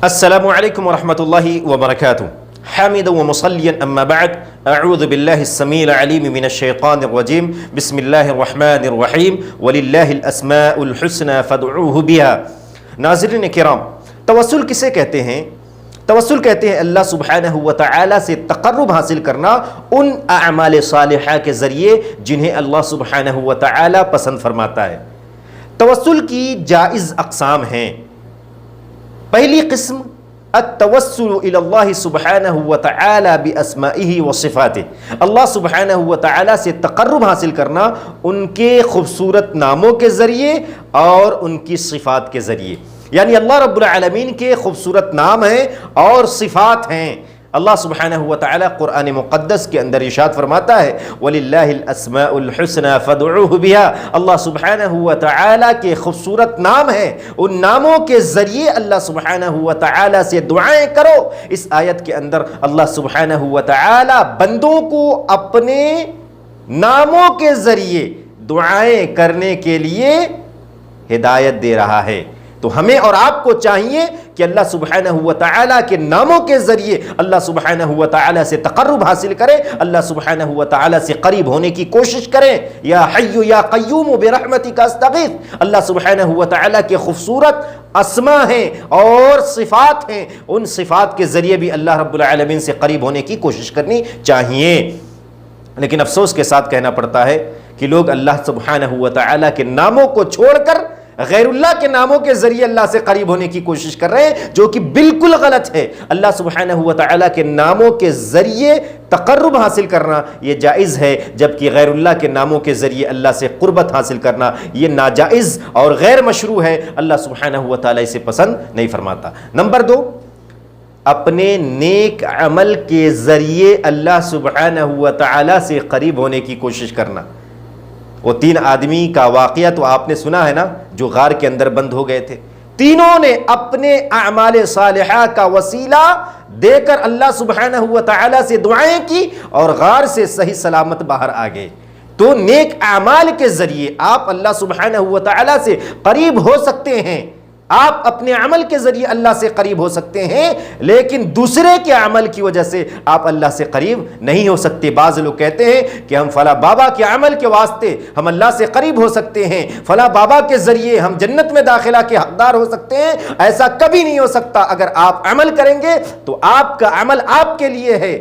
السلام علیکم ورحمۃ اللہ وبرکاتہ حامدا ومصلیا اما بعد اعوذ باللہ السمیع العلیم من الشیطان الرجیم بسم اللہ الرحمن الرحیم وللہ الاسماء الحسنى فادعوه بها۔ ناظرین کرام، توسل کسے کہتے ہیں؟ توسل کہتے ہیں اللہ سبحانہ و تعالی سے تقرب حاصل کرنا ان اعمال صالحہ کے ذریعے جنہیں اللہ سبحانہ و تعالی پسند فرماتا ہے۔ توسل کی جائز اقسام ہیں۔ پہلی قسم التوسل الی اللہ سبحانہ و تعالی باسمائہ و صفاتہ، اللہ سبحانہ و تعالی سے تقرب حاصل کرنا ان کے خوبصورت ناموں کے ذریعے اور ان کی صفات کے ذریعے، یعنی اللہ رب العالمین کے خوبصورت نام ہیں اور صفات ہیں۔ اللہ سبحانہ و تعالی قرآن مقدس کے اندر ارشاد فرماتا ہے وَلِلَّهِ الْأَسْمَاءُ الْحُسْنَى فَادْعُوهُ بِهَا، اللہ سبحانہ و تعالی کے خوبصورت نام ہیں، ان ناموں کے ذریعے اللہ سبحانہ و تعالی سے دعائیں کرو۔ اس آیت کے اندر اللہ سبحانہ و تعالی بندوں کو اپنے ناموں کے ذریعے دعائیں کرنے کے لیے ہدایت دے رہا ہے۔ تو ہمیں اور آپ کو چاہیے کہ اللہ سبحانہ و تعالی کے ناموں کے ذریعے اللہ سبحانہ و تعالی سے تقرب حاصل کریں، اللہ سبحانہ و تعالی سے قریب ہونے کی کوشش کریں۔ یا حی یا قیوم برحمتک استغیث، اللہ سبحانہ و تعالی کے خوبصورت اسماء ہیں اور صفات ہیں، ان صفات کے ذریعے بھی اللہ رب العالمین سے قریب ہونے کی کوشش کرنی چاہیے۔ لیکن افسوس کے ساتھ کہنا پڑتا ہے کہ لوگ اللہ سبحانہ و تعالی کے ناموں کو چھوڑ کر غیر اللہ کے ناموں کے ذریعے اللہ سے قریب ہونے کی کوشش کر رہے ہیں، جو کہ بالکل غلط ہے۔ اللہ سبحانہ و تعالی کے ناموں کے ذریعے تقرب حاصل کرنا یہ جائز ہے، جبکہ غیر اللہ کے ناموں کے ذریعے اللہ سے قربت حاصل کرنا یہ ناجائز اور غیر مشروع ہے، اللہ سبحانہ و تعالی اسے پسند نہیں فرماتا۔ نمبر 2، اپنے نیک عمل کے ذریعے اللہ سبحانہ و تعالی سے قریب ہونے کی کوشش کرنا۔ وہ 3 آدمی کا واقعہ تو آپ نے سنا ہے نا، جو غار کے اندر بند ہو گئے تھے۔ تینوں نے اپنے اعمال صالحہ کا وسیلہ دے کر اللہ سبحانہ و تعالی سے دعائیں کی اور غار سے صحیح سلامت باہر آ گئے۔ تو نیک اعمال کے ذریعے آپ اللہ سبحانہ و تعالی سے قریب ہو سکتے ہیں، آپ اپنے عمل کے ذریعے اللہ سے قریب ہو سکتے ہیں، لیکن دوسرے کے عمل کی وجہ سے آپ اللہ سے قریب نہیں ہو سکتے۔ بعض لوگ کہتے ہیں کہ ہم فلاں بابا کے عمل کے واسطے ہم اللہ سے قریب ہو سکتے ہیں، فلاں بابا کے ذریعے ہم جنت میں داخلہ کے حقدار ہو سکتے ہیں۔ ایسا کبھی نہیں ہو سکتا۔ اگر آپ عمل کریں گے تو آپ کا عمل آپ کے لیے ہے،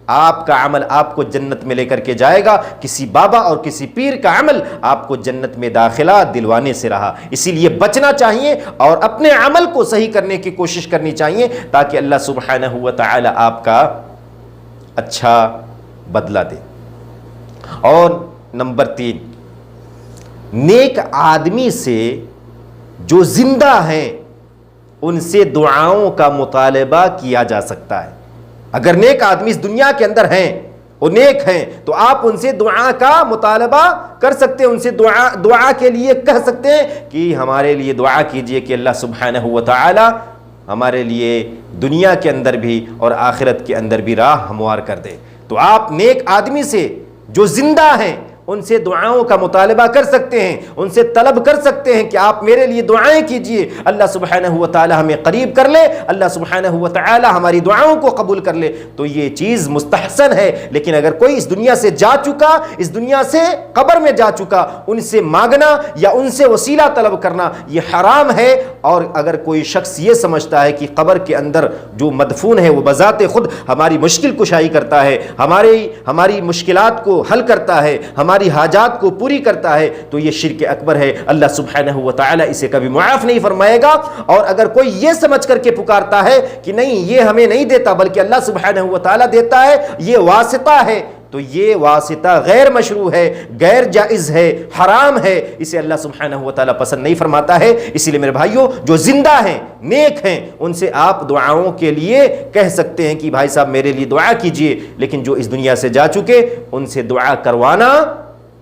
آپ کا عمل آپ کو جنت میں لے کر کے جائے گا، کسی بابا اور کسی پیر کا عمل آپ کو جنت میں داخلہ دلوانے سے رہا۔ اسی لیے بچنا چاہیے اور اپنے عمل کو صحیح کرنے کی کوشش کرنی چاہیے تاکہ اللہ سبحانہ و تعالی آپ کا اچھا بدلہ دے۔ اور نمبر 3، نیک آدمی سے جو زندہ ہیں ان سے دعاؤں کا مطالبہ کیا جا سکتا ہے۔ اگر نیک آدمی اس دنیا کے اندر ہیں، وہ نیک ہیں، تو آپ ان سے دعا کا مطالبہ کر سکتے ہیں، ان سے دعا کے لیے کہہ سکتے ہیں کہ ہمارے لیے دعا کیجئے کہ اللہ سبحانہ و تعالی ہمارے لیے دنیا کے اندر بھی اور آخرت کے اندر بھی راہ ہموار کر دے۔ تو آپ نیک آدمی سے جو زندہ ہیں ان سے دعاؤں کا مطالبہ کر سکتے ہیں، ان سے طلب کر سکتے ہیں کہ آپ میرے لیے دعائیں کیجئے، اللہ سبحانہ و تعالی ہمیں قریب کر لے، اللہ سبحانہ و تعالی ہماری دعاؤں کو قبول کر لے۔ تو یہ چیز مستحسن ہے۔ لیکن اگر کوئی اس دنیا سے جا چکا، اس دنیا سے قبر میں جا چکا، ان سے مانگنا یا ان سے وسیلہ طلب کرنا یہ حرام ہے۔ اور اگر کوئی شخص یہ سمجھتا ہے کہ قبر کے اندر جو مدفون ہے وہ بذات خود ہماری مشکل کشائی کرتا ہے، ہماری مشکلات کو حل کرتا ہے، ہماری حاجات کو پوری کرتا ہے، تو یہ شرک اکبر ہے، اللہ سبحانہ و تعالی اسے کبھی معاف نہیں فرمائے گا۔ اور اگر کوئی یہ سمجھ کر کے پکارتا ہے کہ نہیں یہ ہمیں نہیں دیتا بلکہ اللہ سبحانہ و تعالی دیتا ہے، یہ واسطہ ہے، تو یہ واسطہ غیر مشروع ہے، غیر جائز ہے، حرام ہے، اسے اللہ سبحانہ و تعالی پسند نہیں فرماتا ہے۔ اسی لیے میرے بھائیوں، جو زندہ ہیں، نیک ہیں، ان سے آپ دعاؤں کے لیے کہہ سکتے ہیں کہ بھائی صاحب میرے لیے دعا کیجئے، لیکن جو اس دنیا سے جا چکے ان سے دعا کروانا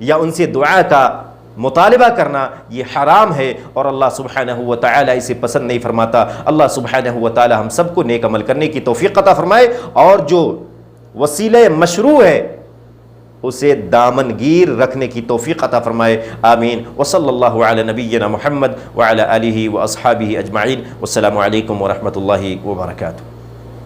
یا ان سے دعا کا مطالبہ کرنا یہ حرام ہے اور اللہ سبحانہ و تعالی اسے پسند نہیں فرماتا۔ اللہ سبحانہ و تعالی ہم سب کو نیک عمل کرنے کی توفیق عطا فرمائے، اور جو وسیلہ مشروع ہے اسے دامنگیر رکھنے کی توفیق عطا فرمائے، آمین۔ وصلی اللہ علی نبینا محمد وعلی آلہ واصحابہ اجمعین، والسلام علیکم ورحمۃ اللہ وبرکاتہ۔